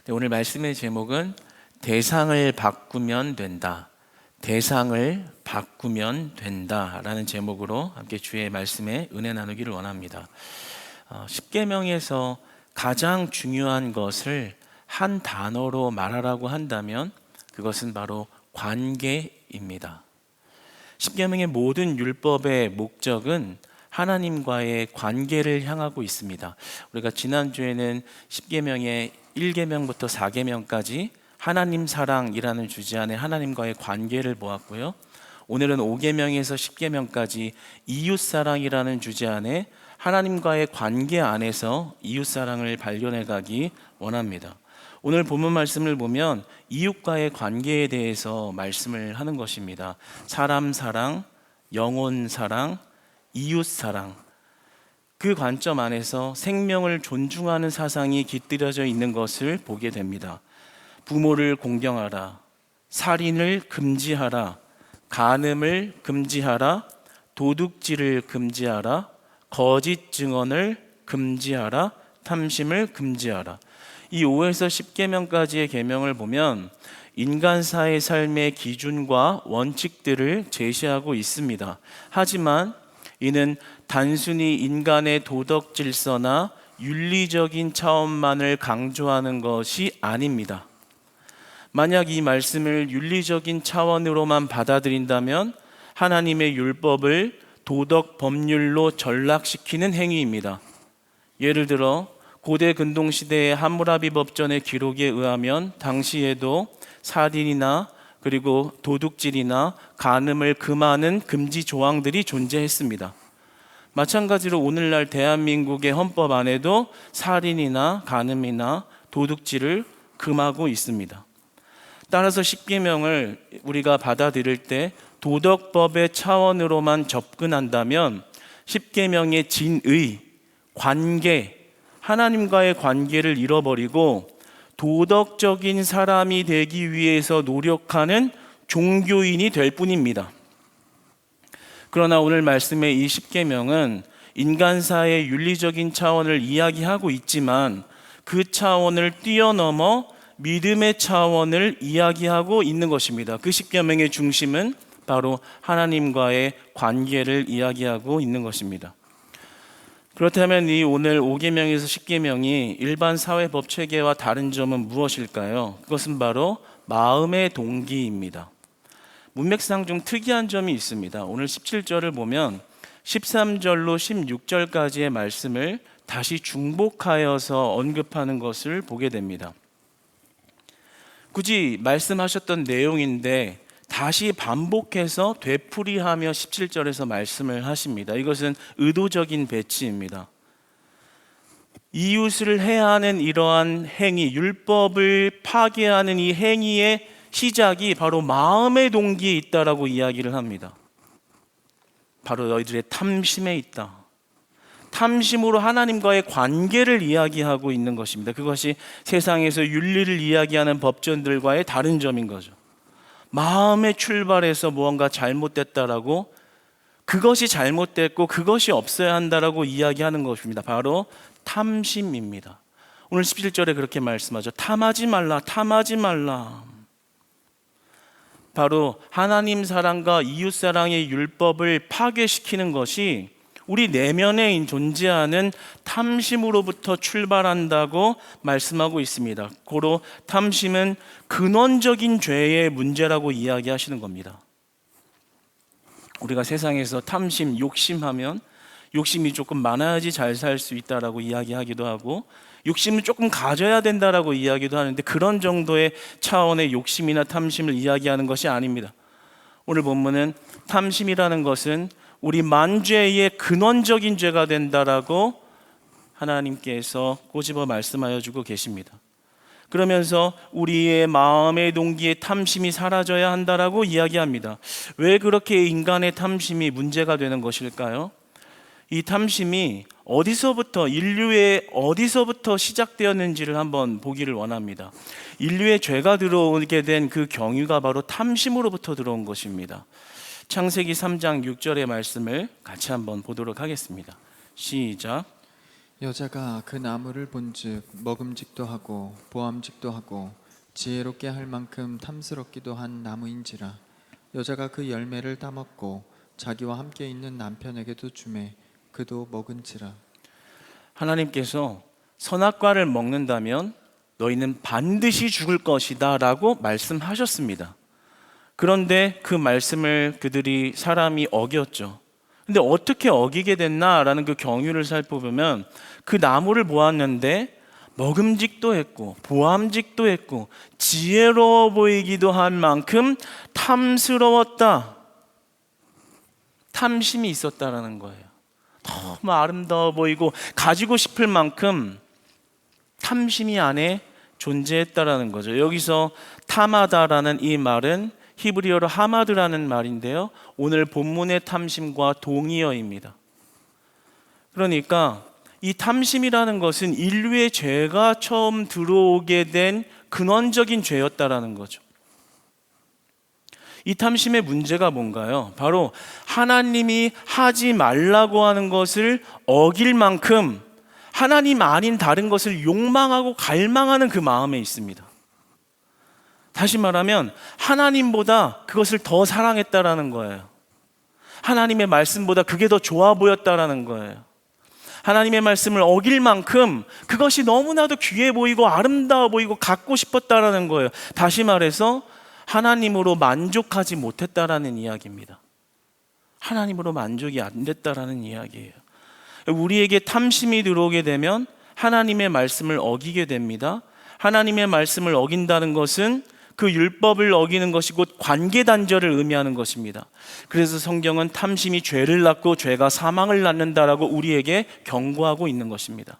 네, 오늘 말씀의 제목은 대상을 바꾸면 된다. 대상을 바꾸면 된다라는 제목으로 함께 주의 말씀에 은혜 나누기를 원합니다. 십계명에서 가장 중요한 것을 한 단어로 말하라고 한다면 그것은 바로 관계입니다. 십계명의 모든 율법의 목적은 하나님과의 관계를 향하고 있습니다. 우리가 지난주에는 십계명의 1계명부터 4계명까지 하나님 사랑이라는 주제 안에 하나님과의 관계를 보았고요. 오늘은 5계명에서 10계명까지 이웃 사랑이라는 주제 안에 하나님과의 관계 안에서 이웃 사랑을 발견해 가기 원합니다. 오늘 본문 말씀을 보면 이웃과의 관계에 대해서 말씀을 하는 것입니다. 사람 사랑, 영혼 사랑, 이웃 사랑. 그 관점 안에서 생명을 존중하는 사상이 깃들여져 있는 것을 보게 됩니다. 부모를 공경하라, 살인을 금지하라, 간음을 금지하라, 도둑질을 금지하라, 거짓 증언을 금지하라, 탐심을 금지하라. 이 5에서 10계명까지의 계명을 보면 인간사의 삶의 기준과 원칙들을 제시하고 있습니다. 하지만 이는 단순히 인간의 도덕 질서나 윤리적인 차원만을 강조하는 것이 아닙니다. 만약 이 말씀을 윤리적인 차원으로만 받아들인다면 하나님의 율법을 도덕 법률로 전락시키는 행위입니다. 예를 들어 고대 근동시대의 함무라비 법전의 기록에 의하면 당시에도 살인이나 그리고 도둑질이나 간음을 금하는 금지 조항들이 존재했습니다. 마찬가지로 오늘날 대한민국의 헌법 안에도 살인이나 간음이나 도둑질을 금하고 있습니다. 따라서 십계명을 우리가 받아들일 때 도덕법의 차원으로만 접근한다면 십계명의 진의, 관계, 하나님과의 관계를 잃어버리고 도덕적인 사람이 되기 위해서 노력하는 종교인이 될 뿐입니다. 그러나 오늘 말씀의 이 십계명은 인간사의 윤리적인 차원을 이야기하고 있지만 그 차원을 뛰어넘어 믿음의 차원을 이야기하고 있는 것입니다. 그 십계명의 중심은 바로 하나님과의 관계를 이야기하고 있는 것입니다. 그렇다면 이 오늘 5계명에서 10계명이 일반 사회법 체계와 다른 점은 무엇일까요? 그것은 바로 마음의 동기입니다. 문맥상 좀 특이한 점이 있습니다. 오늘 17절을 보면 13절로 16절까지의 말씀을 다시 중복하여서 언급하는 것을 보게 됩니다. 굳이 말씀하셨던 내용인데 다시 반복해서 되풀이하며 17절에서 말씀을 하십니다. 이것은 의도적인 배치입니다. 이웃을 해야 하는 이러한 행위, 율법을 파괴하는 이 행위의 시작이 바로 마음의 동기에 있다라고 이야기를 합니다. 바로 너희들의 탐심에 있다. 탐심으로 하나님과의 관계를 이야기하고 있는 것입니다. 그것이 세상에서 윤리를 이야기하는 법전들과의 다른 점인 거죠. 마음의 출발에서 무언가 잘못됐다라고, 그것이 잘못됐고 그것이 없어야 한다라고 이야기하는 것입니다. 바로 탐심입니다. 오늘 17절에 그렇게 말씀하죠. 탐하지 말라, 탐하지 말라. 바로 하나님 사랑과 이웃 사랑의 율법을 파괴시키는 것이 우리 내면에 존재하는 탐심으로부터 출발한다고 말씀하고 있습니다. 고로 탐심은 근원적인 죄의 문제라고 이야기하시는 겁니다. 우리가 세상에서 탐심, 욕심하면 욕심이 조금 많아야지 잘 살 수 있다라고 이야기하기도 하고 욕심을 조금 가져야 된다라고 이야기도 하는데 그런 정도의 차원의 욕심이나 탐심을 이야기하는 것이 아닙니다. 오늘 본문은 탐심이라는 것은 우리 만죄의 근원적인 죄가 된다라고 하나님께서 꼬집어 말씀하여 주고 계십니다. 그러면서 우리의 마음의 동기의 탐심이 사라져야 한다라고 이야기합니다. 왜 그렇게 인간의 탐심이 문제가 되는 것일까요? 이 탐심이 인류의 어디서부터 시작되었는지를 한번 보기를 원합니다. 인류의 죄가 들어오게 된 그 경유가 바로 탐심으로부터 들어온 것입니다. 창세기 3장 6절의 말씀을 같이 한번 보도록 하겠습니다. 시작. 여자가 그 나무를 본즉 먹음직도 하고 보암직도 하고 지혜롭게 할 만큼 탐스럽기도 한 나무인지라. 여자가 그 열매를 따먹고 자기와 함께 있는 남편에게도 주매 그도 먹은지라. 하나님께서 선악과를 먹는다면 너희는 반드시 죽을 것이다 라고 말씀하셨습니다. 그런데 그 말씀을 그들이 사람이 어겼죠. 근데 어떻게 어기게 됐나라는 그 경위를 살펴보면 그 나무를 보았는데 먹음직도 했고 보암직도 했고 지혜로워 보이기도 한 만큼 탐스러웠다. 탐심이 있었다라는 거예요. 너무 아름다워 보이고 가지고 싶을 만큼 탐심이 안에 존재했다라는 거죠. 여기서 탐하다라는 이 말은 히브리어로 하마드라는 말인데요, 오늘 본문의 탐심과 동의어입니다. 그러니까 이 탐심이라는 것은 인류의 죄가 처음 들어오게 된 근원적인 죄였다라는 거죠. 이 탐심의 문제가 뭔가요? 바로 하나님이 하지 말라고 하는 것을 어길 만큼 하나님 아닌 다른 것을 욕망하고 갈망하는 그 마음에 있습니다. 다시 말하면 하나님보다 그것을 더 사랑했다라는 거예요. 하나님의 말씀보다 그게 더 좋아 보였다라는 거예요. 하나님의 말씀을 어길 만큼 그것이 너무나도 귀해 보이고 아름다워 보이고 갖고 싶었다라는 거예요. 다시 말해서 하나님으로 만족하지 못했다라는 이야기입니다. 하나님으로 만족이 안 됐다라는 이야기예요. 우리에게 탐심이 들어오게 되면 하나님의 말씀을 어기게 됩니다. 하나님의 말씀을 어긴다는 것은 그 율법을 어기는 것이 곧 관계 단절을 의미하는 것입니다. 그래서 성경은 탐심이 죄를 낳고 죄가 사망을 낳는다라고 우리에게 경고하고 있는 것입니다.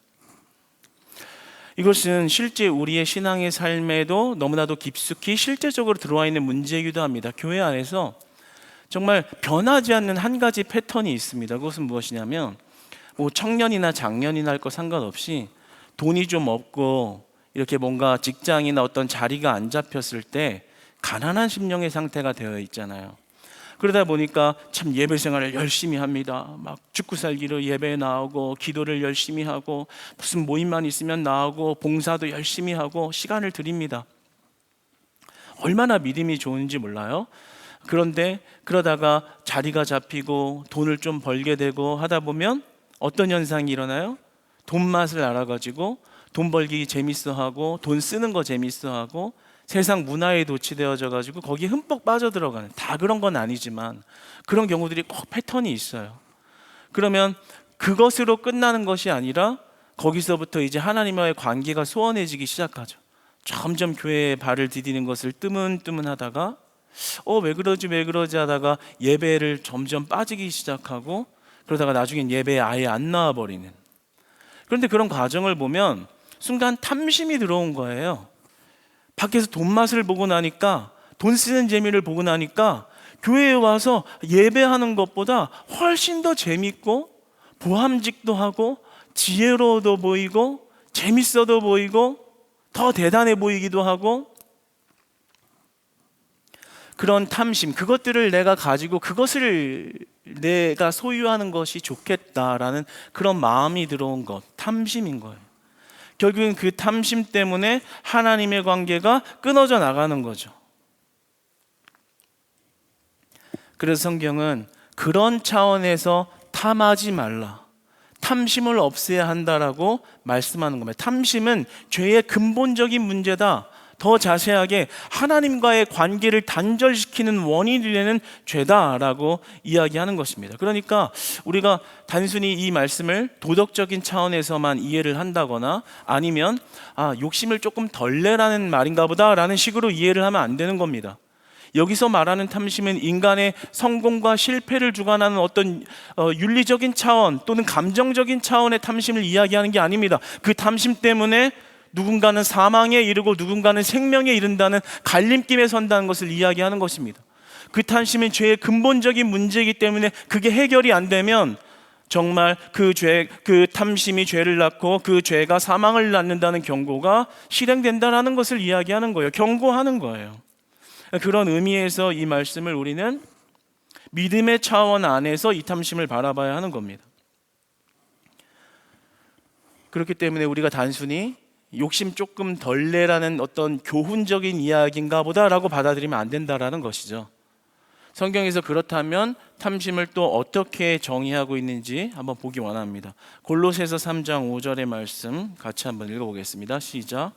이것은 실제 우리의 신앙의 삶에도 너무나도 깊숙이 실제적으로 들어와 있는 문제이기도 합니다. 교회 안에서 정말 변하지 않는 한 가지 패턴이 있습니다. 그것은 무엇이냐면 뭐 청년이나 장년이나 할 거 상관없이 돈이 좀 없고 이렇게 뭔가 직장이나 어떤 자리가 안 잡혔을 때 가난한 심령의 상태가 되어 있잖아요. 그러다 보니까 참 예배 생활을 열심히 합니다. 막 죽고 살기로 예배에 나오고 기도를 열심히 하고 무슨 모임만 있으면 나오고 봉사도 열심히 하고 시간을 드립니다. 얼마나 믿음이 좋은지 몰라요. 그런데 그러다가 자리가 잡히고 돈을 좀 벌게 되고 하다 보면 어떤 현상이 일어나요? 돈 맛을 알아가지고 돈 벌기 재밌어하고 돈 쓰는 거 재밌어하고 세상 문화에 도취되어져 가지고 거기에 흠뻑 빠져들어가는, 다 그런 건 아니지만 그런 경우들이 꼭 패턴이 있어요. 그러면 그것으로 끝나는 것이 아니라 거기서부터 이제 하나님과의 관계가 소원해지기 시작하죠. 점점 교회에 발을 디디는 것을 뜨문뜨문하다가 왜 그러지 하다가 예배를 점점 빠지기 시작하고 그러다가 나중엔 예배에 아예 안 나와버리는. 그런데 그런 과정을 보면 순간 탐심이 들어온 거예요. 밖에서 돈 맛을 보고 나니까, 돈 쓰는 재미를 보고 나니까 교회에 와서 예배하는 것보다 훨씬 더 재밌고 보함직도 하고 지혜로워도 보이고 재밌어도 보이고 더 대단해 보이기도 하고, 그런 탐심, 그것들을 내가 가지고 그것을 내가 소유하는 것이 좋겠다라는 그런 마음이 들어온 것, 탐심인 거예요. 결국은 그 탐심 때문에 하나님의 관계가 끊어져 나가는 거죠. 그래서 성경은 그런 차원에서 탐하지 말라, 탐심을 없애야 한다라고 말씀하는 겁니다. 탐심은 죄의 근본적인 문제다. 더 자세하게 하나님과의 관계를 단절시키는 원인이 되는 죄다라고 이야기하는 것입니다. 그러니까 우리가 단순히 이 말씀을 도덕적인 차원에서만 이해를 한다거나 아니면 욕심을 조금 덜 내라는 말인가 보다라는 식으로 이해를 하면 안 되는 겁니다. 여기서 말하는 탐심은 인간의 성공과 실패를 주관하는 어떤 윤리적인 차원 또는 감정적인 차원의 탐심을 이야기하는 게 아닙니다. 그 탐심 때문에 누군가는 사망에 이르고 누군가는 생명에 이른다는 갈림길에 선다는 것을 이야기하는 것입니다. 그 탐심은 죄의 근본적인 문제이기 때문에 그게 해결이 안 되면 정말 그 탐심이 죄를 낳고 그 죄가 사망을 낳는다는 경고가 실행된다는 것을 이야기하는 거예요. 경고하는 거예요. 그런 의미에서 이 말씀을 우리는 믿음의 차원 안에서 이 탐심을 바라봐야 하는 겁니다. 그렇기 때문에 우리가 단순히 욕심 조금 덜 내라는 어떤 교훈적인 이야기인가 보다라고 받아들이면 안 된다라는 것이죠. 성경에서 그렇다면 탐심을 또 어떻게 정의하고 있는지 한번 보기 원합니다. 골로새서 3장 5절의 말씀 같이 한번 읽어보겠습니다. 시작.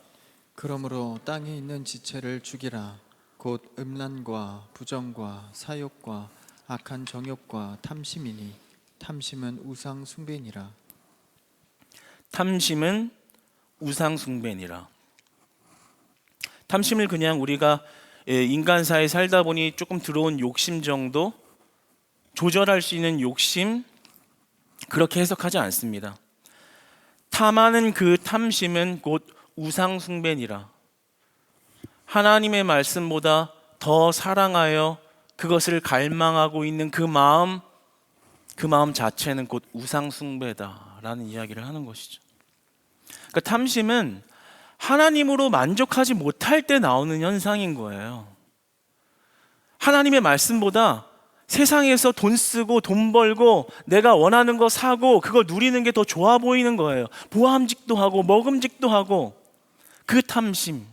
그러므로 땅에 있는 지체를 죽이라. 곧 음란과 부정과 사욕과 악한 정욕과 탐심이니 탐심은 우상 숭배니라. 탐심은 우상 숭배니라. 탐심을 그냥 우리가 인간사에 살다 보니 조금 들어온 욕심 정도, 조절할 수 있는 욕심, 그렇게 해석하지 않습니다. 탐하는 그 탐심은 곧 우상 숭배니라. 하나님의 말씀보다 더 사랑하여 그것을 갈망하고 있는 그 마음 자체는 곧 우상 숭배다라는 이야기를 하는 것이죠. 그러니까 탐심은 하나님으로 만족하지 못할 때 나오는 현상인 거예요. 하나님의 말씀보다 세상에서 돈 쓰고 돈 벌고 내가 원하는 거 사고 그거 누리는 게 더 좋아 보이는 거예요. 보암직도 하고 먹음직도 하고 그 탐심,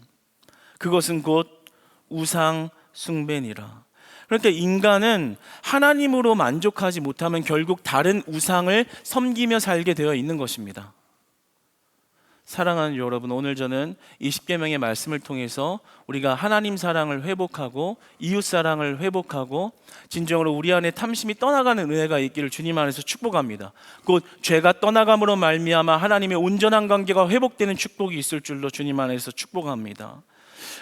그것은 곧 우상 숭배니라. 그러니까 인간은 하나님으로 만족하지 못하면 결국 다른 우상을 섬기며 살게 되어 있는 것입니다. 사랑하는 여러분, 오늘 저는 이 십계명의 말씀을 통해서 우리가 하나님 사랑을 회복하고 이웃 사랑을 회복하고 진정으로 우리 안에 탐심이 떠나가는 은혜가 있기를 주님 안에서 축복합니다. 곧 죄가 떠나감으로 말미암아 하나님의 온전한 관계가 회복되는 축복이 있을 줄로 주님 안에서 축복합니다.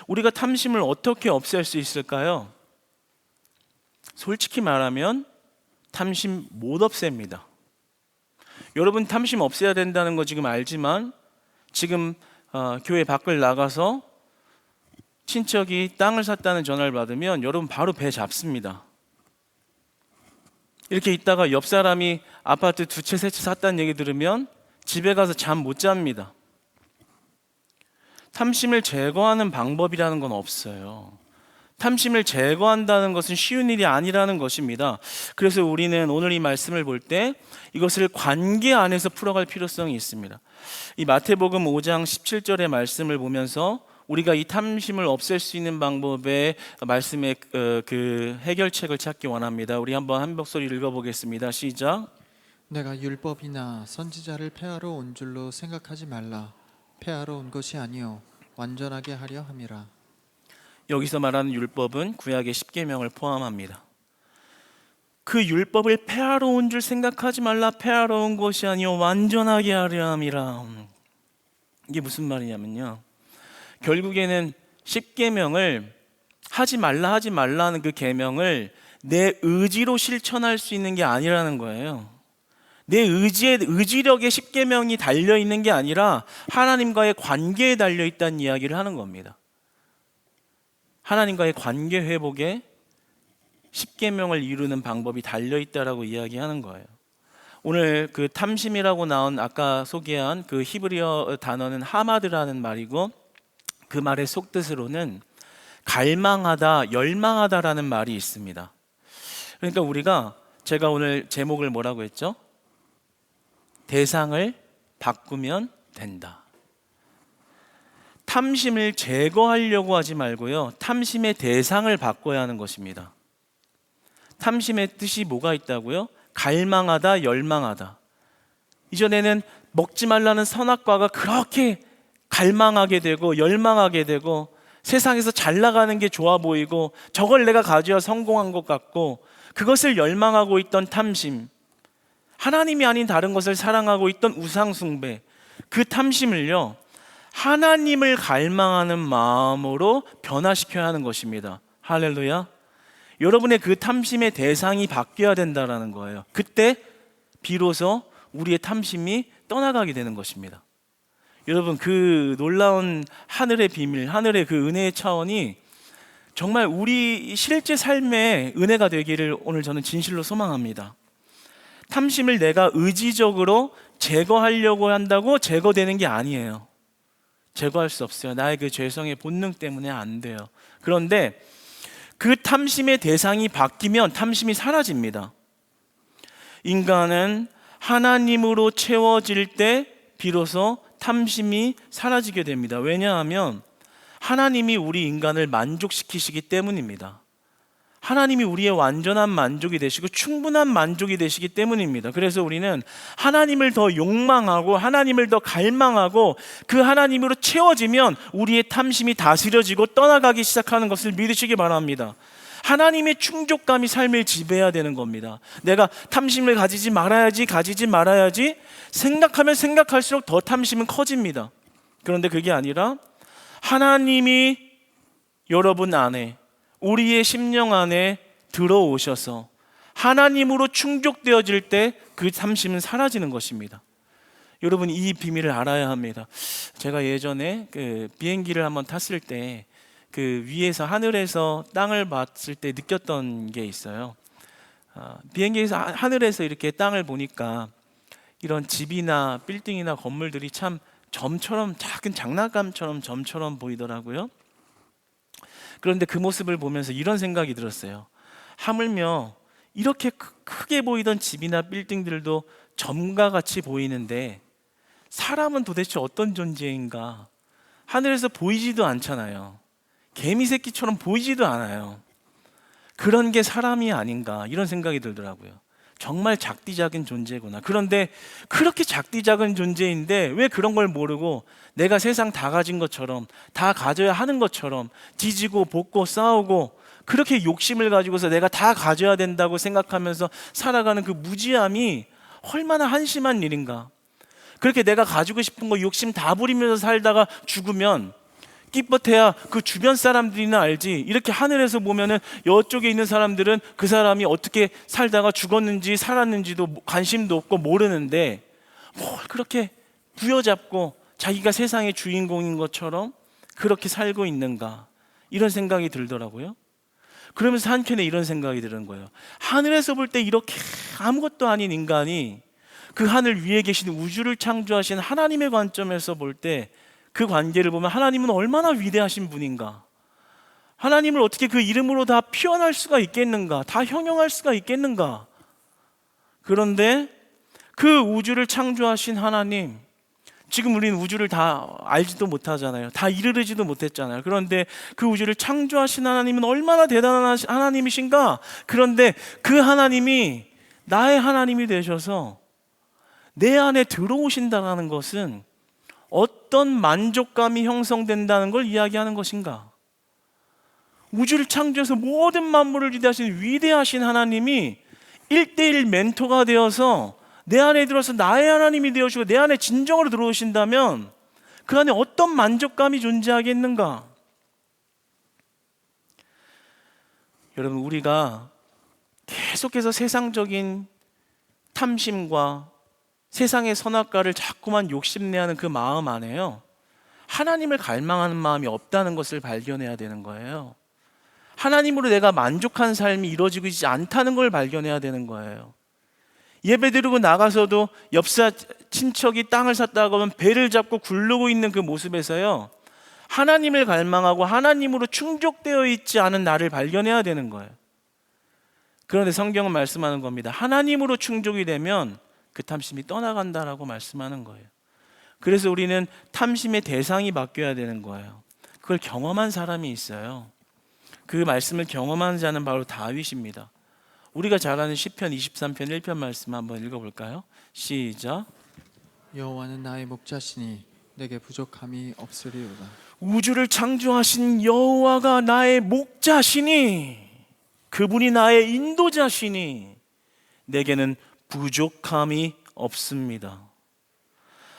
우리가 탐심을 어떻게 없앨 수 있을까요? 솔직히 말하면 탐심 못 없앱니다. 여러분 탐심 없애야 된다는 거 지금 알지만 지금 교회 밖을 나가서 친척이 땅을 샀다는 전화를 받으면 여러분 바로 배 잡습니다. 이렇게 있다가 옆 사람이 아파트 2채 3채 샀다는 얘기 들으면 집에 가서 잠 못 잡니다. 탐심을 제거하는 방법이라는 건 없어요. 탐심을 제거한다는 것은 쉬운 일이 아니라는 것입니다. 그래서 우리는 오늘 이 말씀을 볼 때 이것을 관계 안에서 풀어갈 필요성이 있습니다. 이 마태복음 5장 17절의 말씀을 보면서 우리가 이 탐심을 없앨 수 있는 방법의 말씀의 그 해결책을 찾기 원합니다. 우리 한번 한 목소리 읽어보겠습니다. 시작. 내가 율법이나 선지자를 폐하러 온 줄로 생각하지 말라. 폐하러 온 것이 아니요 완전하게 하려 함이라. 여기서 말하는 율법은 구약의 십계명을 포함합니다. 그 율법을 폐하러 온 줄 생각하지 말라. 폐하러 온 것이 아니요 완전하게 하려 함이라. 이게 무슨 말이냐면요, 결국에는 십계명을 하지 말라는 그 계명을 내 의지로 실천할 수 있는 게 아니라는 거예요. 내 의지력에 십계명이 달려 있는 게 아니라 하나님과의 관계에 달려 있다는 이야기를 하는 겁니다. 하나님과의 관계 회복에 십계명을 이루는 방법이 달려 있다라고 이야기하는 거예요. 오늘 그 탐심이라고 나온 아까 소개한 그 히브리어 단어는 하마드라는 말이고 그 말의 속뜻으로는 갈망하다, 열망하다라는 말이 있습니다. 그러니까 우리가 제가 오늘 제목을 뭐라고 했죠? 대상을 바꾸면 된다. 탐심을 제거하려고 하지 말고요, 탐심의 대상을 바꿔야 하는 것입니다. 탐심의 뜻이 뭐가 있다고요? 갈망하다, 열망하다. 이전에는 먹지 말라는 선악과가 그렇게 갈망하게 되고 열망하게 되고 세상에서 잘 나가는 게 좋아 보이고 저걸 내가 가져야 성공한 것 같고 그것을 열망하고 있던 탐심, 하나님이 아닌 다른 것을 사랑하고 있던 우상숭배, 그 탐심을요 하나님을 갈망하는 마음으로 변화시켜야 하는 것입니다. 할렐루야. 여러분의 그 탐심의 대상이 바뀌어야 된다는 거예요. 그때 비로소 우리의 탐심이 떠나가게 되는 것입니다. 여러분, 그 놀라운 하늘의 비밀, 하늘의 그 은혜의 차원이 정말 우리 실제 삶의 은혜가 되기를 오늘 저는 진실로 소망합니다. 탐심을 내가 의지적으로 제거하려고 한다고 제거되는 게 아니에요. 제거할 수 없어요. 나의 그 죄성의 본능 때문에 안 돼요. 그런데 그 탐심의 대상이 바뀌면 탐심이 사라집니다. 인간은 하나님으로 채워질 때 비로소 탐심이 사라지게 됩니다. 왜냐하면 하나님이 우리 인간을 만족시키시기 때문입니다. 하나님이 우리의 완전한 만족이 되시고 충분한 만족이 되시기 때문입니다. 그래서 우리는 하나님을 더 욕망하고 하나님을 더 갈망하고 그 하나님으로 채워지면 우리의 탐심이 다스려지고 떠나가기 시작하는 것을 믿으시기 바랍니다. 하나님의 충족감이 삶을 지배해야 되는 겁니다. 내가 탐심을 가지지 말아야지 생각하면 생각할수록 더 탐심은 커집니다. 그런데 그게 아니라 하나님이 여러분 안에, 우리의 심령 안에 들어오셔서 하나님으로 충족되어질 때 그 탐심은 사라지는 것입니다. 여러분, 이 비밀을 알아야 합니다. 제가 예전에 비행기를 한번 탔을 때 위에서 하늘에서 땅을 봤을 때 느꼈던 게 있어요. 비행기에서 하늘에서 이렇게 땅을 보니까 이런 집이나 빌딩이나 건물들이 참 점처럼, 작은 장난감처럼 점처럼 보이더라고요. 그런데 그 모습을 보면서 이런 생각이 들었어요. 하물며 이렇게 크게 보이던 집이나 빌딩들도 점과 같이 보이는데 사람은 도대체 어떤 존재인가? 하늘에서 보이지도 않잖아요. 개미 새끼처럼 보이지도 않아요. 그런 게 사람이 아닌가, 이런 생각이 들더라고요. 정말 작디작은 존재구나. 그런데 그렇게 작디작은 존재인데 왜 그런 걸 모르고 내가 세상 다 가진 것처럼, 다 가져야 하는 것처럼 뒤지고 볶고 싸우고 그렇게 욕심을 가지고서 내가 다 가져야 된다고 생각하면서 살아가는 그 무지함이 얼마나 한심한 일인가. 그렇게 내가 가지고 싶은 거 욕심 다 부리면서 살다가 죽으면 기껏해야 그 주변 사람들이나 알지, 이렇게 하늘에서 보면은 이쪽에 있는 사람들은 그 사람이 어떻게 살다가 죽었는지 살았는지도 관심도 없고 모르는데 뭘 그렇게 부여잡고 자기가 세상의 주인공인 것처럼 그렇게 살고 있는가, 이런 생각이 들더라고요. 그러면서 한켠에 이런 생각이 드는 거예요. 하늘에서 볼 때 이렇게 아무것도 아닌 인간이 그 하늘 위에 계신 우주를 창조하신 하나님의 관점에서 볼 때 그 관계를 보면 하나님은 얼마나 위대하신 분인가, 하나님을 어떻게 그 이름으로 다 표현할 수가 있겠는가, 다 형용할 수가 있겠는가. 그런데 그 우주를 창조하신 하나님, 지금 우리는 우주를 다 알지도 못하잖아요. 다 이르르지도 못했잖아요. 그런데 그 우주를 창조하신 하나님은 얼마나 대단한 하나님이신가. 그런데 그 하나님이 나의 하나님이 되셔서 내 안에 들어오신다는 것은 어떤 만족감이 형성된다는 걸 이야기하는 것인가. 우주를 창조해서 모든 만물을 위대하신 위대하신 하나님이 1:1 멘토가 되어서 내 안에 들어서 나의 하나님이 되어주고 내 안에 진정으로 들어오신다면 그 안에 어떤 만족감이 존재하겠는가. 여러분, 우리가 계속해서 세상적인 탐심과 세상의 선악과를 자꾸만 욕심내하는 그 마음 안에요, 하나님을 갈망하는 마음이 없다는 것을 발견해야 되는 거예요. 하나님으로 내가 만족한 삶이 이루어지고 있지 않다는 걸 발견해야 되는 거예요. 예배 드리고 나가서도 옆사 친척이 땅을 샀다고 하면 배를 잡고 굴르고 있는 그 모습에서요, 하나님을 갈망하고 하나님으로 충족되어 있지 않은 나를 발견해야 되는 거예요. 그런데 성경은 말씀하는 겁니다. 하나님으로 충족이 되면 그 탐심이 떠나간다라고 말씀하는 거예요. 그래서 우리는 탐심의 대상이 바뀌어야 되는 거예요. 그걸 경험한 사람이 있어요. 그 말씀을 경험한 자는 바로 다윗입니다. 우리가 잘 아는 시편 23편 1편 말씀 한번 읽어볼까요? 시작. 여호와는 나의 목자시니 내게 부족함이 없으리로다. 우주를 창조하신 여호와가 나의 목자시니, 그분이 나의 인도자시니 내게는 부족함이 없습니다.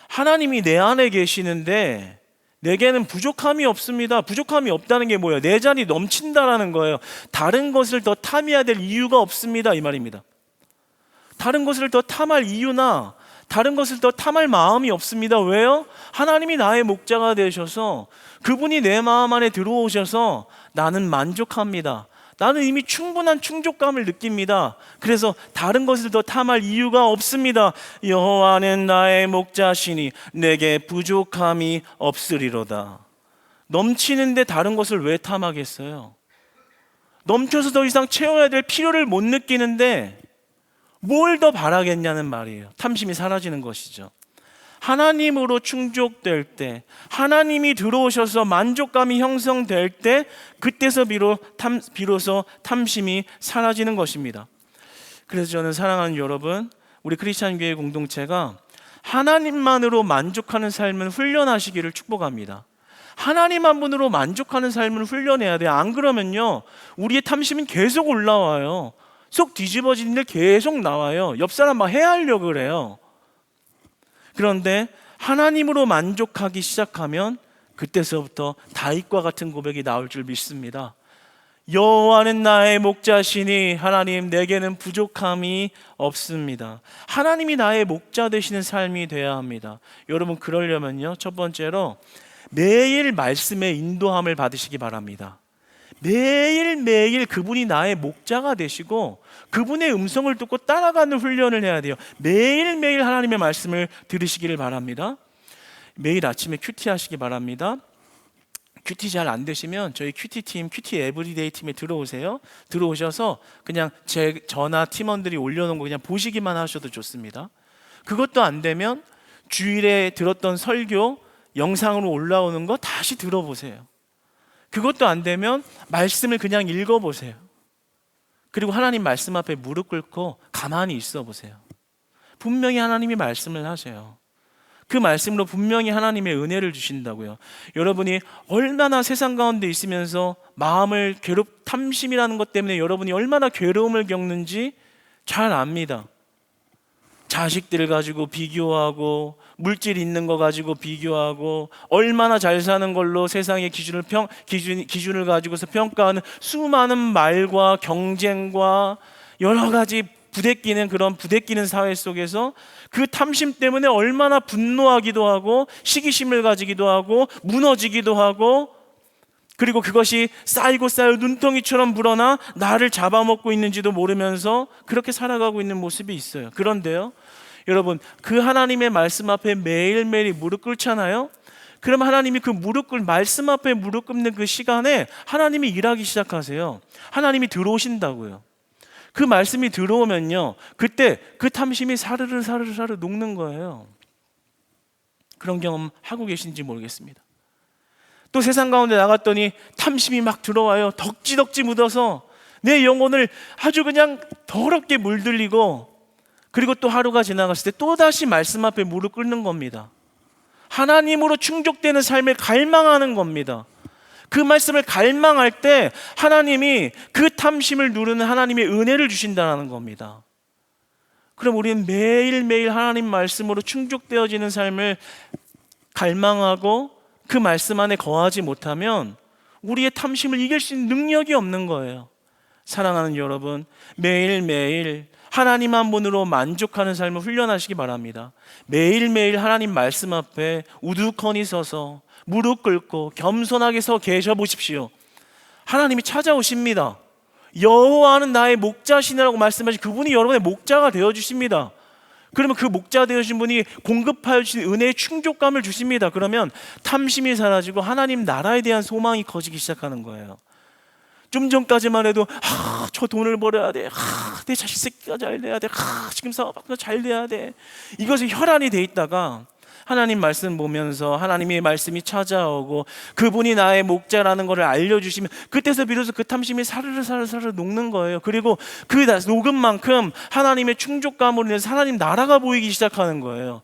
하나님이 내 안에 계시는데 내게는 부족함이 없습니다. 부족함이 없다는 게 뭐예요? 내 잔이 넘친다라는 거예요. 다른 것을 더 탐해야 될 이유가 없습니다, 이 말입니다. 다른 것을 더 탐할 이유나 다른 것을 더 탐할 마음이 없습니다. 왜요? 하나님이 나의 목자가 되셔서 그분이 내 마음 안에 들어오셔서 나는 만족합니다. 나는 이미 충분한 충족감을 느낍니다. 그래서 다른 것을 더 탐할 이유가 없습니다. 여호와는 나의 목자시니 내게 부족함이 없으리로다. 넘치는데 다른 것을 왜 탐하겠어요? 넘쳐서 더 이상 채워야 될 필요를 못 느끼는데 뭘 더 바라겠냐는 말이에요. 탐심이 사라지는 것이죠. 하나님으로 충족될 때, 하나님이 들어오셔서 만족감이 형성될 때, 그때서 비로소 탐심이 사라지는 것입니다. 그래서 저는 사랑하는 여러분, 우리 크리스찬 교회 공동체가 하나님만으로 만족하는 삶을 훈련하시기를 축복합니다. 하나님 한 분으로 만족하는 삶을 훈련해야 돼요. 안 그러면요, 우리의 탐심은 계속 올라와요. 속 뒤집어지는 일 계속 나와요. 옆 사람 막 해하려고 그래요. 그런데 하나님으로 만족하기 시작하면 그때서부터 다윗과 같은 고백이 나올 줄 믿습니다. 여호와는 나의 목자시니 하나님 내게는 부족함이 없습니다. 하나님이 나의 목자 되시는 삶이 되어야 합니다. 여러분, 그러려면요, 첫 번째로 매일 말씀의 인도함을 받으시기 바랍니다. 매일매일 그분이 나의 목자가 되시고 그분의 음성을 듣고 따라가는 훈련을 해야 돼요. 매일매일 하나님의 말씀을 들으시기를 바랍니다. 매일 아침에 큐티 하시기 바랍니다. 큐티 잘 안 되시면 저희 큐티팀, 큐티 에브리데이 팀에 들어오세요. 들어오셔서 그냥 저나 팀원들이 올려놓은 거 그냥 보시기만 하셔도 좋습니다. 그것도 안 되면 주일에 들었던 설교 영상으로 올라오는 거 다시 들어보세요. 그것도 안 되면 말씀을 그냥 읽어보세요. 그리고 하나님 말씀 앞에 무릎 꿇고 가만히 있어 보세요. 분명히 하나님이 말씀을 하세요. 그 말씀으로 분명히 하나님의 은혜를 주신다고요. 여러분이 얼마나 세상 가운데 있으면서 마음을 탐심이라는 것 때문에 여러분이 얼마나 괴로움을 겪는지 잘 압니다. 자식들 가지고 비교하고, 물질 있는 거 가지고 비교하고, 얼마나 잘 사는 걸로 세상의 기준을 가지고서 평가하는 수많은 말과 경쟁과 여러 가지 부대끼는 사회 속에서 그 탐심 때문에 얼마나 분노하기도 하고, 시기심을 가지기도 하고, 무너지기도 하고, 그리고 그것이 쌓이고 눈덩이처럼 불어나 나를 잡아먹고 있는지도 모르면서 그렇게 살아가고 있는 모습이 있어요. 그런데요, 여러분, 그 하나님의 말씀 앞에 매일매일 무릎 꿇잖아요. 그럼 하나님이 그 말씀 앞에 무릎 꿇는 그 시간에 하나님이 일하기 시작하세요. 하나님이 들어오신다고요. 그 말씀이 들어오면요, 그때 그 탐심이 사르르 녹는 거예요. 그런 경험 하고 계신지 모르겠습니다. 또 세상 가운데 나갔더니 탐심이 막 들어와요. 덕지덕지 묻어서 내 영혼을 아주 그냥 더럽게 물들이고, 그리고 또 하루가 지나갔을 때 또다시 말씀 앞에 무릎 꿇는 겁니다. 하나님으로 충족되는 삶을 갈망하는 겁니다. 그 말씀을 갈망할 때 하나님이 그 탐심을 누르는 하나님의 은혜를 주신다는 겁니다. 그럼 우리는 매일매일 하나님 말씀으로 충족되어지는 삶을 갈망하고 그 말씀 안에 거하지 못하면 우리의 탐심을 이길 수 있는 능력이 없는 거예요. 사랑하는 여러분, 매일매일 하나님 한 분으로 만족하는 삶을 훈련하시기 바랍니다. 매일매일 하나님 말씀 앞에 우두커니 서서 무릎 꿇고 겸손하게 서 계셔 보십시오. 하나님이 찾아오십니다. 여호와는 나의 목자시니라고 말씀하신 그분이 여러분의 목자가 되어주십니다. 그러면 그 목자 되어주신 분이 공급하여 주신 은혜의 충족감을 주십니다. 그러면 탐심이 사라지고 하나님 나라에 대한 소망이 커지기 시작하는 거예요. 좀 전까지만 해도 저 돈을 벌어야 돼, 내 자식 새끼가 잘 돼야 돼, 지금 사업도 잘 돼야 돼, 이것에 혈안이 돼 있다가 하나님 말씀 보면서 하나님의 말씀이 찾아오고 그분이 나의 목자라는 것을 알려주시면 그때서 비로소 그 탐심이 사르르 녹는 거예요. 그리고 그 녹은 만큼 하나님의 충족감으로 인해서 하나님 나라가 보이기 시작하는 거예요.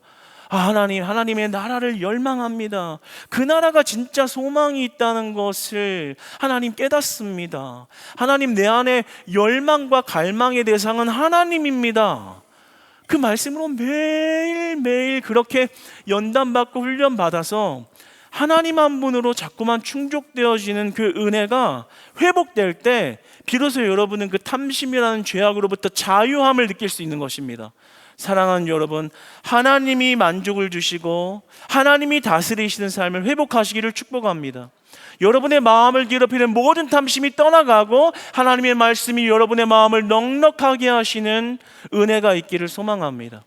하나님의 나라를 열망합니다. 그 나라가 진짜 소망이 있다는 것을 하나님 깨닫습니다. 하나님, 내 안에 열망과 갈망의 대상은 하나님입니다. 그 말씀으로 매일매일 그렇게 연단받고 훈련받아서 하나님 한 분으로 자꾸만 충족되어지는 그 은혜가 회복될 때 비로소 여러분은 그 탐심이라는 죄악으로부터 자유함을 느낄 수 있는 것입니다. 사랑하는 여러분, 하나님이 만족을 주시고 하나님이 다스리시는 삶을 회복하시기를 축복합니다. 여러분의 마음을 괴롭히는 모든 탐심이 떠나가고 하나님의 말씀이 여러분의 마음을 넉넉하게 하시는 은혜가 있기를 소망합니다.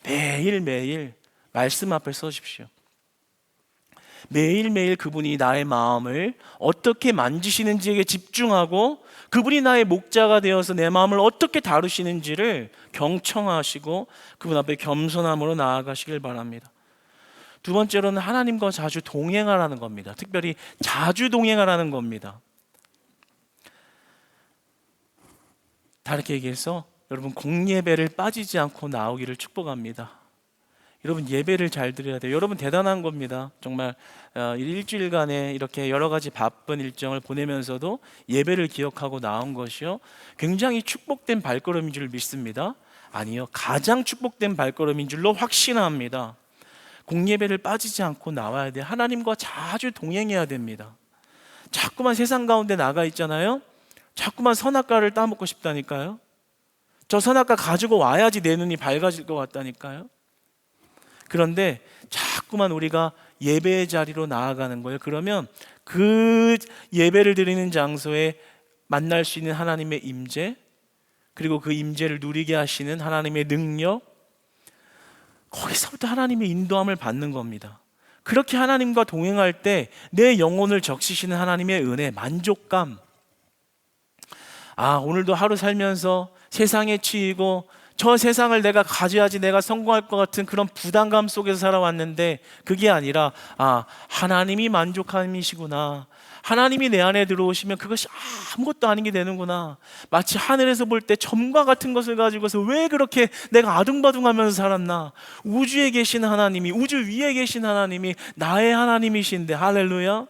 매일매일 말씀 앞에 서십시오. 매일매일 그분이 나의 마음을 어떻게 만지시는지에 집중하고 그분이 나의 목자가 되어서 내 마음을 어떻게 다루시는지를 경청하시고 그분 앞에 겸손함으로 나아가시길 바랍니다. 두 번째로는 하나님과 자주 동행하라는 겁니다. 특별히 자주 동행하라는 겁니다. 다르게 얘기해서 여러분 공예배를 빠지지 않고 나오기를 축복합니다. 여러분 예배를 잘 드려야 돼요. 여러분 대단한 겁니다. 정말 일주일간에 이렇게 여러 가지 바쁜 일정을 보내면서도 예배를 기억하고 나온 것이요, 굉장히 축복된 발걸음인 줄 믿습니다. 아니요, 가장 축복된 발걸음인 줄로 확신합니다. 공예배를 빠지지 않고 나와야 돼요. 하나님과 자주 동행해야 됩니다. 자꾸만 세상 가운데 나가 있잖아요. 자꾸만 선악과를 따먹고 싶다니까요. 저 선악과 가지고 와야지 내 눈이 밝아질 것 같다니까요. 그런데 자꾸만 우리가 예배의 자리로 나아가는 거예요. 그러면 그 예배를 드리는 장소에 만날 수 있는 하나님의 임재, 그리고 그 임재를 누리게 하시는 하나님의 능력, 거기서부터 하나님의 인도함을 받는 겁니다. 그렇게 하나님과 동행할 때 내 영혼을 적시시는 하나님의 은혜, 만족감. 오늘도 하루 살면서 세상에 치이고 저 세상을 내가 가져야지 내가 성공할 것 같은 그런 부담감 속에서 살아왔는데, 그게 아니라 하나님이 만족함이시구나, 하나님이 내 안에 들어오시면 그것이 아무것도 아닌 게 되는구나. 마치 하늘에서 볼 때 점과 같은 것을 가지고서 왜 그렇게 내가 아둥바둥하면서 살았나. 우주에 계신 하나님이, 우주 위에 계신 하나님이 나의 하나님이신데, 할렐루야.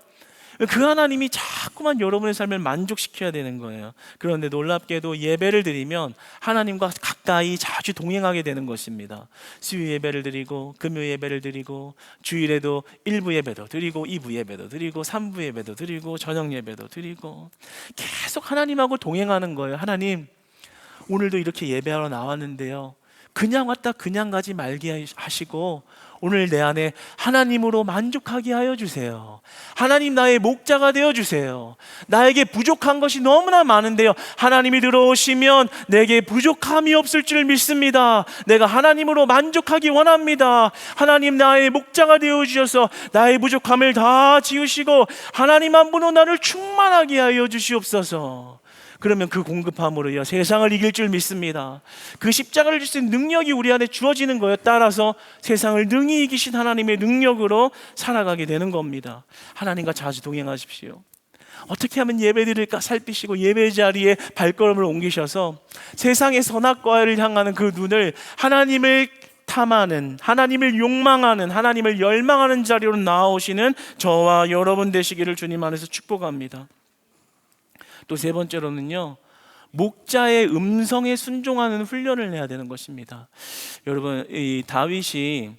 그 하나님이 자꾸만 여러분의 삶을 만족시켜야 되는 거예요. 그런데 놀랍게도 예배를 드리면 하나님과 가까이 자주 동행하게 되는 것입니다. 수요 예배를 드리고 금요 예배를 드리고 주일에도 1부 예배도 드리고 2부 예배도 드리고 3부 예배도 드리고 저녁 예배도 드리고 계속 하나님하고 동행하는 거예요. 하나님, 오늘도 이렇게 예배하러 나왔는데요, 그냥 왔다 그냥 가지 말게 하시고 오늘 내 안에 하나님으로 만족하게 하여 주세요. 하나님 나의 목자가 되어 주세요. 나에게 부족한 것이 너무나 많은데요, 하나님이 들어오시면 내게 부족함이 없을 줄 믿습니다. 내가 하나님으로 만족하기 원합니다. 하나님 나의 목자가 되어 주셔서 나의 부족함을 다 지우시고 하나님 한 분으로 나를 충만하게 하여 주시옵소서. 그러면 그 공급함으로요 세상을 이길 줄 믿습니다. 그 십자가를 질 수 있는 능력이 우리 안에 주어지는 거예요. 따라서 세상을 능히 이기신 하나님의 능력으로 살아가게 되는 겁니다. 하나님과 자주 동행하십시오. 어떻게 하면 예배드릴까 살피시고 예배 자리에 발걸음을 옮기셔서 세상의 선악과를 향하는 그 눈을 하나님을 탐하는, 하나님을 욕망하는, 하나님을 열망하는 자리로 나아오시는 저와 여러분 되시기를 주님 안에서 축복합니다. 또 세 번째로는요, 목자의 음성에 순종하는 훈련을 해야 되는 것입니다. 여러분, 이 다윗이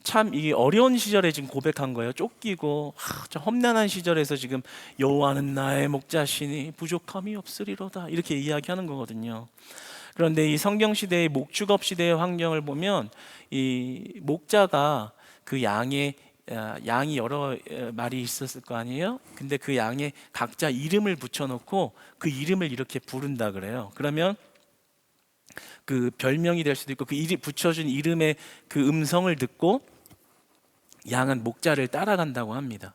참 이 어려운 시절에 지금 고백한 거예요. 쫓기고 참 험난한 시절에서 지금 여호와는 나의 목자시니 부족함이 없으리로다, 이렇게 이야기하는 거거든요. 그런데 이 성경 시대의 목축업 시대의 환경을 보면 이 목자가 그 양이 여러 마리 있었을 거 아니에요? 근데 그 양에 각자 이름을 붙여놓고 그 이름을 이렇게 부른다 그래요. 그러면 그 별명이 될 수도 있고 그 붙여준 이름의 그 음성을 듣고 양은 목자를 따라간다고 합니다.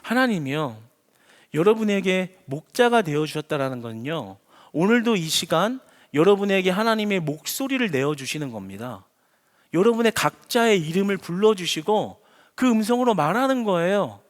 하나님이요, 여러분에게 목자가 되어주셨다라는 건요, 오늘도 이 시간 여러분에게 하나님의 목소리를 내어주시는 겁니다. 여러분의 각자의 이름을 불러주시고 그 음성으로 말하는 거예요.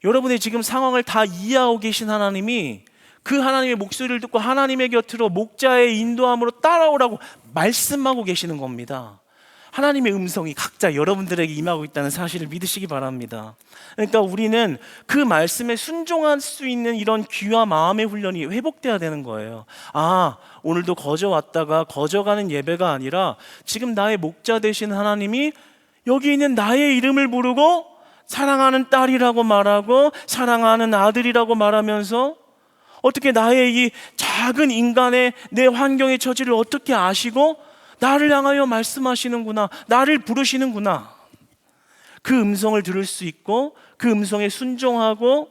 여러분의 지금 상황을 다 이해하고 계신 하나님이 그 하나님의 목소리를 듣고 하나님의 곁으로 목자의 인도함으로 따라오라고 말씀하고 계시는 겁니다. 하나님의 음성이 각자 여러분들에게 임하고 있다는 사실을 믿으시기 바랍니다. 그러니까 우리는 그 말씀에 순종할 수 있는 이런 귀와 마음의 훈련이 회복돼야 되는 거예요. 오늘도 거저 왔다가 거저 가는 예배가 아니라 지금 나의 목자 되신 하나님이 여기 있는 나의 이름을 부르고 사랑하는 딸이라고 말하고 사랑하는 아들이라고 말하면서 어떻게 나의 이 작은 인간의 내 환경의 처지를 어떻게 아시고 나를 향하여 말씀하시는구나, 나를 부르시는구나. 그 음성을 들을 수 있고 그 음성에 순종하고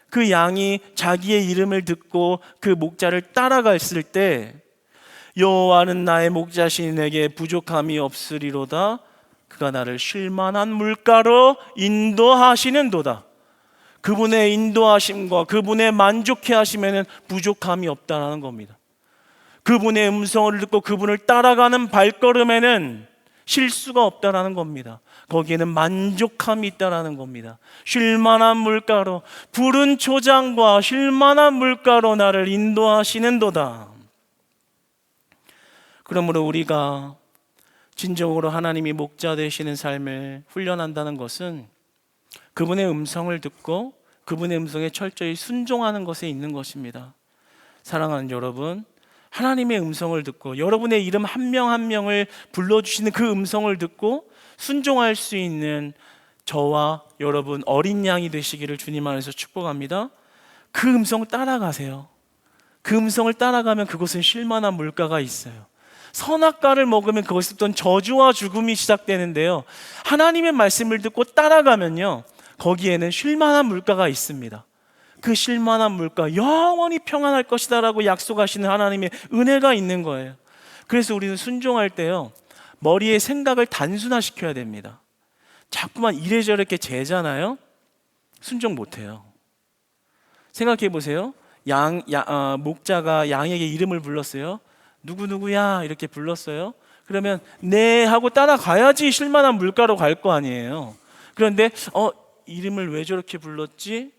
그 양이 자기의 이름을 듣고 그 목자를 따라갔을 때 여호와는 나의 목자시니 내게 부족함이 없으리로다. 그가 나를 쉴만한 물가로 인도하시는도다. 그분의 인도하심과 그분의 만족해 하심에는 부족함이 없다는 겁니다. 그분의 음성을 듣고 그분을 따라가는 발걸음에는 실수가 없다라는 겁니다. 거기에는 만족함이 있다라는 겁니다. 쉴만한 물가로, 푸른 초장과 쉴만한 물가로 나를 인도하시는도다. 그러므로 우리가 진정으로 하나님이 목자 되시는 삶을 훈련한다는 것은 그분의 음성을 듣고 그분의 음성에 철저히 순종하는 것에 있는 것입니다. 사랑하는 여러분, 하나님의 음성을 듣고 여러분의 이름 한 명 한 명을 불러주시는 그 음성을 듣고 순종할 수 있는 저와 여러분 어린 양이 되시기를 주님 안에서 축복합니다. 그 음성을 따라가세요. 그 음성을 따라가면 그곳은 쉴만한 물가가 있어요. 선악과를 먹으면 그것부터 저주와 죽음이 시작되는데요, 하나님의 말씀을 듣고 따라가면요, 거기에는 쉴만한 물가가 있습니다. 그 쉴만한 물가, 영원히 평안할 것이다 라고 약속하시는 하나님의 은혜가 있는 거예요. 그래서 우리는 순종할 때요, 머리의 생각을 단순화시켜야 됩니다. 자꾸만 이래저래 이렇게 재잖아요, 순종 못해요. 생각해 보세요. 목자가 양에게 이름을 불렀어요. 누구누구야 이렇게 불렀어요. 그러면 네 하고 따라가야지 쉴만한 물가로 갈 거 아니에요. 그런데 이름을 왜 저렇게 불렀지?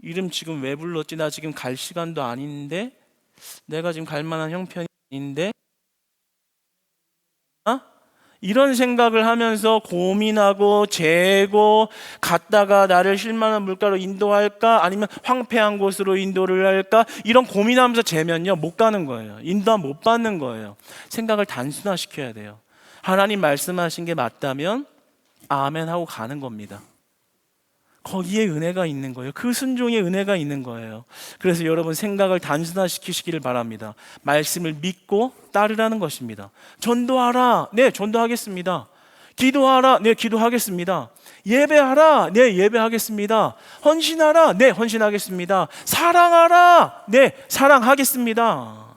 이름 지금 왜 불렀지? 나 지금 갈 시간도 아닌데, 내가 지금 갈 만한 형편이 아닌데, 이런 생각을 하면서 고민하고 재고, 갔다가 나를 쉴만한 물가로 인도할까? 아니면 황폐한 곳으로 인도를 할까? 이런 고민하면서 재면요, 못 가는 거예요. 인도 못 받는 거예요. 생각을 단순화시켜야 돼요. 하나님 말씀하신 게 맞다면 아멘 하고 가는 겁니다. 거기에 은혜가 있는 거예요. 그 순종에 은혜가 있는 거예요. 그래서 여러분 생각을 단순화시키시기를 바랍니다. 말씀을 믿고 따르라는 것입니다. 전도하라. 네, 전도하겠습니다. 기도하라. 네, 기도하겠습니다. 예배하라. 네, 예배하겠습니다. 헌신하라. 네, 헌신하겠습니다. 사랑하라. 네, 사랑하겠습니다.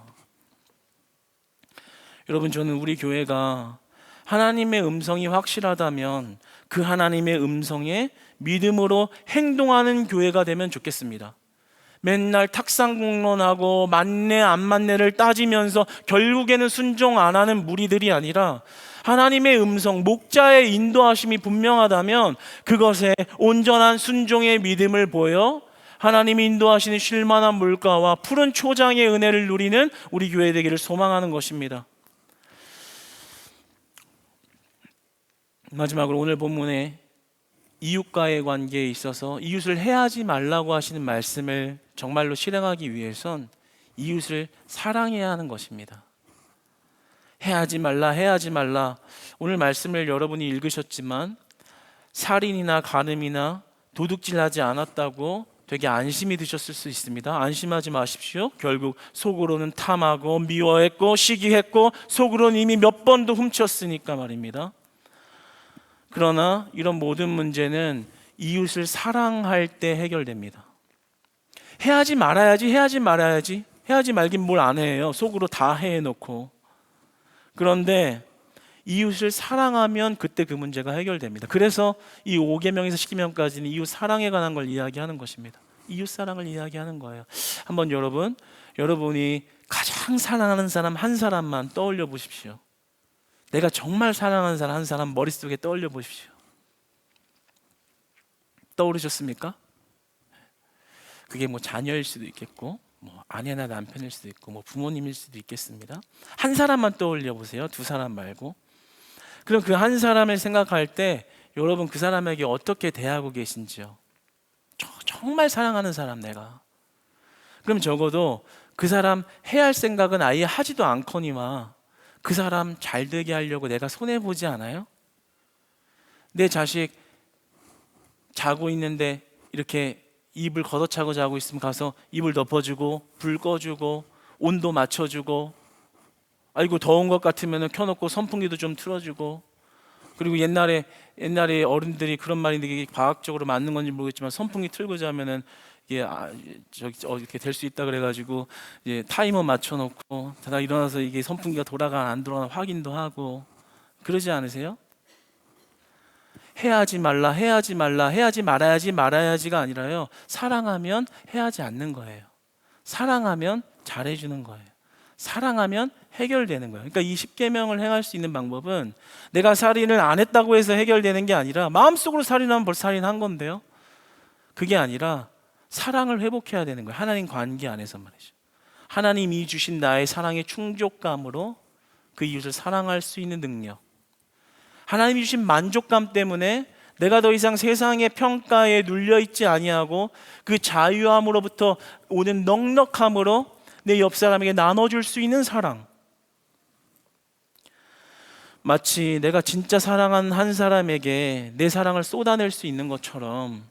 여러분, 저는 우리 교회가 하나님의 음성이 확실하다면 그 하나님의 음성에 믿음으로 행동하는 교회가 되면 좋겠습니다. 맨날 탁상공론하고 맞네 안 맞네를 따지면서 결국에는 순종 안 하는 무리들이 아니라, 하나님의 음성, 목자의 인도하심이 분명하다면 그것에 온전한 순종의 믿음을 보여 하나님이 인도하시는 쉴만한 물가와 푸른 초장의 은혜를 누리는 우리 교회 되기를 소망하는 것입니다. 마지막으로 오늘 본문에 이웃과의 관계에 있어서 이웃을 해하지 말라고 하시는 말씀을 정말로 실행하기 위해선 이웃을 사랑해야 하는 것입니다. 해하지 말라, 해하지 말라. 오늘 말씀을 여러분이 읽으셨지만 살인이나 간음이나 도둑질하지 않았다고 되게 안심이 드셨을 수 있습니다. 안심하지 마십시오. 결국 속으로는 탐하고 미워했고 시기했고 속으로는 이미 몇 번도 훔쳤으니까 말입니다. 그러나 이런 모든 문제는 이웃을 사랑할 때 해결됩니다. 해하지 말아야지, 해하지 말아야지, 해하지 말긴 뭘 안 해요. 속으로 다 해놓고. 그런데 이웃을 사랑하면 그때 그 문제가 해결됩니다. 그래서 이 5계명에서 10계명까지는 이웃 사랑에 관한 걸 이야기하는 것입니다. 이웃 사랑을 이야기하는 거예요. 한번 여러분이 가장 사랑하는 사람 한 사람만 떠올려 보십시오. 내가 정말 사랑하는 사람 한 사람 머릿속에 떠올려 보십시오. 떠오르셨습니까? 그게 뭐 자녀일 수도 있겠고, 뭐 아내나 남편일 수도 있고, 뭐 부모님일 수도 있겠습니다. 한 사람만 떠올려 보세요. 두 사람 말고. 그럼 그 한 사람을 생각할 때 여러분 그 사람에게 어떻게 대하고 계신지요? 정말 사랑하는 사람 내가. 그럼 적어도 그 사람 해야 할 생각은 아예 하지도 않거니와 그 사람 잘 되게 하려고 내가 손해보지 않아요? 내 자식 자고 있는데 이렇게 이불 걷어차고 자고 있으면 가서 이불 덮어주고 불 꺼주고 온도 맞춰주고, 아이고 더운 것 같으면 켜놓고 선풍기도 좀 틀어주고, 그리고 옛날에 어른들이 그런 말인데 이게 과학적으로 맞는 건지 모르겠지만 선풍기 틀고 자면은 이게 이렇게 될 수 있다 그래가지고 이제 타이머 맞춰놓고 다 일어나서 이게 선풍기가 돌아가나 안 돌아가나 확인도 하고, 그러지 않으세요? 해야지 말라, 해야지 말라, 해야지 말아야지가 아니라요, 사랑하면 해하지 않는 거예요. 사랑하면 잘해주는 거예요. 사랑하면 해결되는 거예요. 그러니까 이 십계명을 행할 수 있는 방법은 내가 살인을 안 했다고 해서 해결되는 게 아니라, 마음속으로 살인하면 벌써 살인한 건데요. 그게 아니라 사랑을 회복해야 되는 거예요. 하나님 관계 안에서 말이죠. 하나님이 주신 나의 사랑의 충족감으로 그 이웃을 사랑할 수 있는 능력, 하나님이 주신 만족감 때문에 내가 더 이상 세상의 평가에 눌려있지 아니하고 그 자유함으로부터 오는 넉넉함으로 내 옆 사람에게 나눠줄 수 있는 사랑. 마치 내가 진짜 사랑한 한 사람에게 내 사랑을 쏟아낼 수 있는 것처럼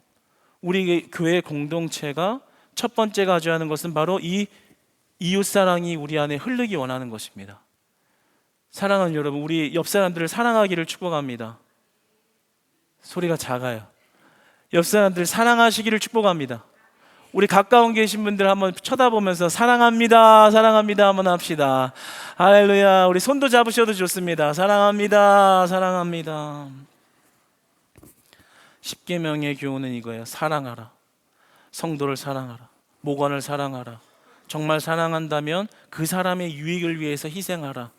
우리 교회 공동체가 첫 번째 가져야 하는 것은 바로 이 이웃 사랑이 우리 안에 흐르기 원하는 것입니다. 사랑하는 여러분, 우리 옆 사람들을 사랑하기를 축복합니다. 소리가 작아요. 옆 사람들 사랑하시기를 축복합니다. 우리 가까운 계신 분들 한번 쳐다보면서 사랑합니다, 사랑합니다 한번 합시다. 할렐루야. 우리 손도 잡으셔도 좋습니다. 사랑합니다, 사랑합니다. 십계명의 교훈은 이거예요. 사랑하라. 성도를 사랑하라. 목원을 사랑하라. 정말 사랑한다면 그 사람의 유익을 위해서 희생하라.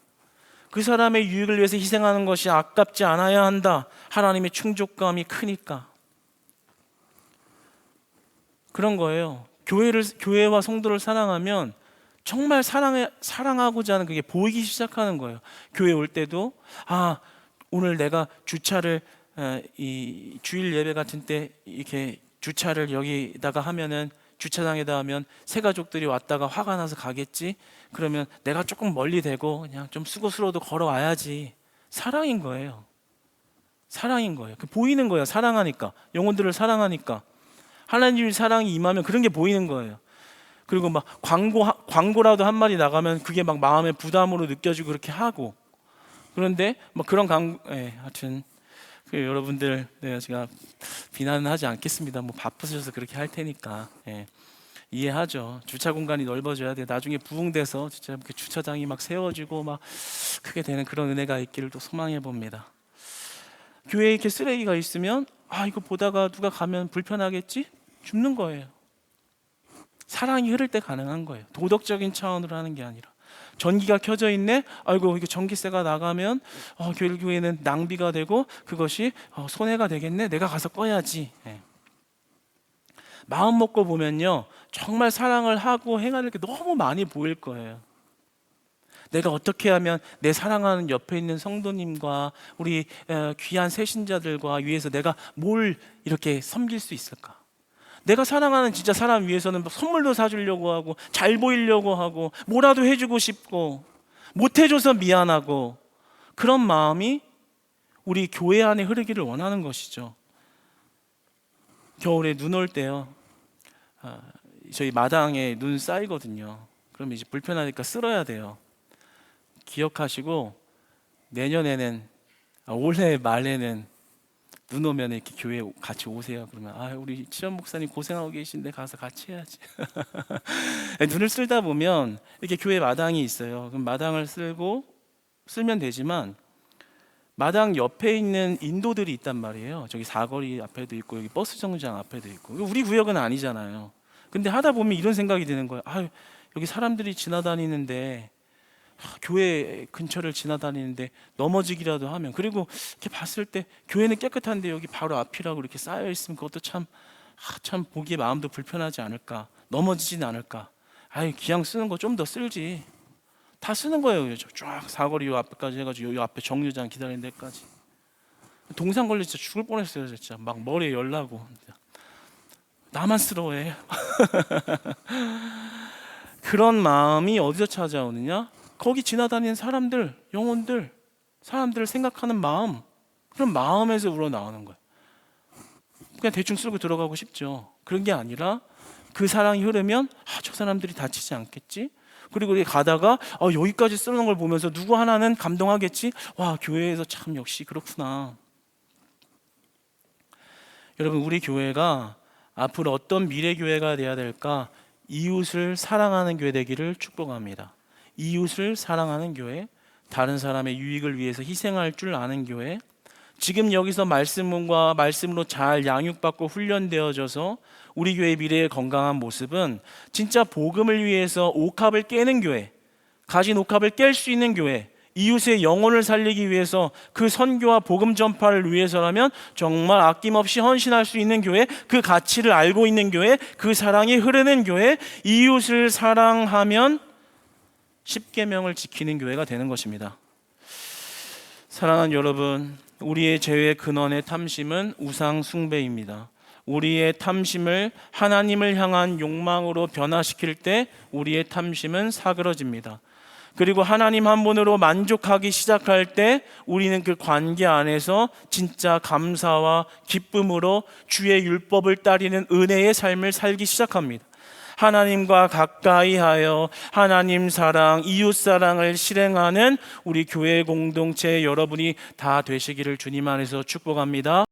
그 사람의 유익을 위해서 희생하는 것이 아깝지 않아야 한다. 하나님의 충족감이 크니까. 그런 거예요. 교회와 성도를 사랑하면 정말 사랑하고자 하는 그게 보이기 시작하는 거예요. 교회 올 때도 오늘 내가 주차를 이 주일 예배 같은 때 이렇게 주차를 여기다가 하면은, 주차장에다 하면 새 가족들이 왔다가 화가 나서 가겠지. 그러면 내가 조금 멀리 대고 그냥 좀 수고스러워도 걸어와야지. 사랑인 거예요. 사랑인 거예요. 그 보이는 거예요. 사랑하니까, 영혼들을 사랑하니까 하나님의 사랑이 임하면 그런 게 보이는 거예요. 그리고 막 광고라도 한 마디 나가면 그게 막 마음의 부담으로 느껴지고 그렇게 하고. 그런데 뭐 그런 하여튼 여러분들, 제가 비난은 하지 않겠습니다. 뭐 바쁘셔서 그렇게 할 테니까 이해하죠. 주차 공간이 넓어져야 돼. 나중에 부흥돼서 진짜 이렇게 주차장이 막 세워지고 막 크게 되는 그런 은혜가 있기를 또 소망해 봅니다. 교회에 이렇게 쓰레기가 있으면 이거 보다가 누가 가면 불편하겠지? 줍는 거예요. 사랑이 흐를 때 가능한 거예요. 도덕적인 차원으로 하는 게 아니라. 전기가 켜져 있네? 아이고, 이게 전기세가 나가면 교회는 낭비가 되고 그것이 손해가 되겠네? 내가 가서 꺼야지. 마음 먹고 보면요, 정말 사랑을 하고 행하는 게 너무 많이 보일 거예요. 내가 어떻게 하면 내 사랑하는 옆에 있는 성도님과 우리 귀한 새신자들과 위해서 내가 뭘 이렇게 섬길 수 있을까? 내가 사랑하는 진짜 사람 위해서는 선물도 사주려고 하고, 잘 보이려고 하고, 뭐라도 해주고 싶고, 못 해줘서 미안하고, 그런 마음이 우리 교회 안에 흐르기를 원하는 것이죠. 겨울에 눈 올 때요, 저희 마당에 눈 쌓이거든요. 그럼 이제 불편하니까 쓸어야 돼요. 기억하시고 내년에는 올해 말에는 눈 오면 이렇게 교회 같이 오세요. 그러면 우리 치현 목사님 고생하고 계신데 가서 같이 해야지. 눈을 쓸다 보면 이렇게 교회 마당이 있어요. 그럼 마당을 쓸면 되지만 마당 옆에 있는 인도들이 있단 말이에요. 저기 사거리 앞에도 있고 여기 버스 정류장 앞에도 있고. 우리 구역은 아니잖아요. 근데 하다 보면 이런 생각이 드는 거예요. 여기 사람들이 지나다니는데, 교회 근처를 지나다니는데 넘어지기라도 하면, 그리고 이렇게 봤을 때 교회는 깨끗한데 여기 바로 앞이라고 이렇게 쌓여 있으면 그것도 참 보기에 마음도 불편하지 않을까, 넘어지진 않을까. 기왕 쓰는 거 좀 더 쓸지. 다 쓰는 거예요. 쫙 사거리 요 앞에까지 해가지고 요 앞에 정류장 기다리는 데까지. 동상 걸려 진짜 죽을 뻔했어요. 진짜 막 머리에 열 나고. 나만 쓰러워해. 그런 마음이 어디서 찾아오느냐? 거기 지나다니는 사람들, 영혼들, 사람들을 생각하는 마음, 그런 마음에서 우러나오는 거예요. 그냥 대충 쓰고 들어가고 싶죠. 그런 게 아니라 그 사랑이 흐르면 저 사람들이 다치지 않겠지? 그리고 우리 가다가 여기까지 쓰는 걸 보면서 누구 하나는 감동하겠지? 와, 교회에서 참 역시 그렇구나. 여러분, 우리 교회가 앞으로 어떤 미래 교회가 돼야 될까? 이웃을 사랑하는 교회 되기를 축복합니다. 이웃을 사랑하는 교회, 다른 사람의 유익을 위해서 희생할 줄 아는 교회, 지금 여기서 말씀으로 잘 양육받고 훈련되어져서 우리 교회의 미래의 건강한 모습은 진짜 복음을 위해서 옥합을 깨는 교회, 가진 옥합을 깰 수 있는 교회, 이웃의 영혼을 살리기 위해서 그 선교와 복음 전파를 위해서라면 정말 아낌없이 헌신할 수 있는 교회, 그 가치를 알고 있는 교회, 그 사랑이 흐르는 교회, 이웃을 사랑하면 십계명을 지키는 교회가 되는 것입니다. 사랑하는 여러분, 우리의 죄의 근원의 탐심은 우상 숭배입니다. 우리의 탐심을 하나님을 향한 욕망으로 변화시킬 때 우리의 탐심은 사그러집니다. 그리고 하나님 한 분으로 만족하기 시작할 때 우리는 그 관계 안에서 진짜 감사와 기쁨으로 주의 율법을 따르는 은혜의 삶을 살기 시작합니다. 하나님과 가까이 하여 하나님 사랑, 이웃 사랑을 실행하는 우리 교회 공동체 여러분이 다 되시기를 주님 안에서 축복합니다.